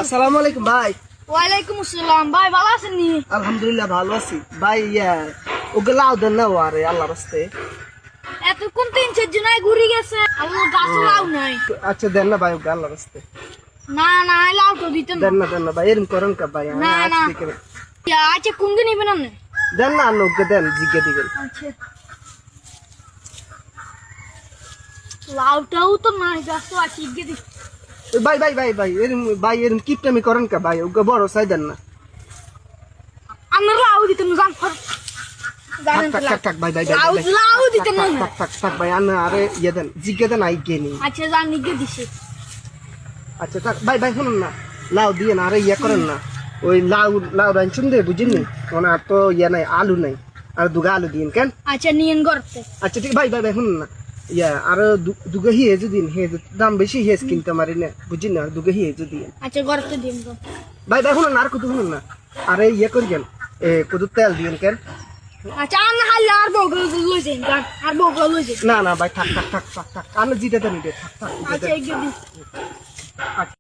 আসসালামু আলাইকুম ভাই। ওয়ালাইকুম আসসালাম ভাই, ভালো আছেন নি? আলহামদুলিল্লাহ ভালো আছি ভাই। ওকে লাউ দেন না আরে আল্লাহ রাস্তে। এতক্ষণ 3-4 জনায় ঘুরে গেছে, আমার গাছ লাউ নাই। আচ্ছা দেন না ভাই ওকে আল্লাহ রাস্তে। না না, লাউ তো দিতেন দেন না ভাই, এরকম করেন কা ভাই। না না, আচ্ছা কোন দিন নিবেন আপনি? দেন না ওকে দেন, জিজ্ঞে দিবেন। আচ্ছা, লাউটাও তো নাই, গাছ তো আছে, গিয়ে দিচ্ছি। ভাই এরম কিপটামি করেন কা ভাই, ওকে বড় চাই দেন না। আমার লাউ দিতেন জান ফর জানেন তো থাক ভাই লাউ দিতেন না। থাক ভাই, আনে আরে ইয়ে দেন, জিজ্ঞে দেন আই গেনি। আচ্ছা জানি, গিয়ে দিছি। আচ্ছা থাক ভাই শুনুন না, লাউ দিয়ে না আরে ইয়ে করেন না। ওই লাউ রাঁধছেন দে বুঝিনি, মানে আর তো ইয়ে নাই, আলু নাই, আর দুগা আলু দিন কেন। আচ্ছা নিয়েন করতে। আচ্ছা ঠিক ভাই শুনুন না, ইয়া আর দুগা হিয়েজু দিন, হেজ দাম বেশি হেজ কিনতে পারি না বুঝিনি, আর দুগা হিয়েজু দিন। আচ্ছা করতে দিন তো। ভাই শুনুন না, আর কত শুনুন না, আরে ইয়ে করি কেন, কত তেল দিন কেন। আচ্ছা আন্না হাল্লা আর বগল লইছেন গান, আর বগল লইছেন। না ভাই থাক আমি জিতে দেন, থাক আচ্ছা গিয়ে দিছি। আচ্ছা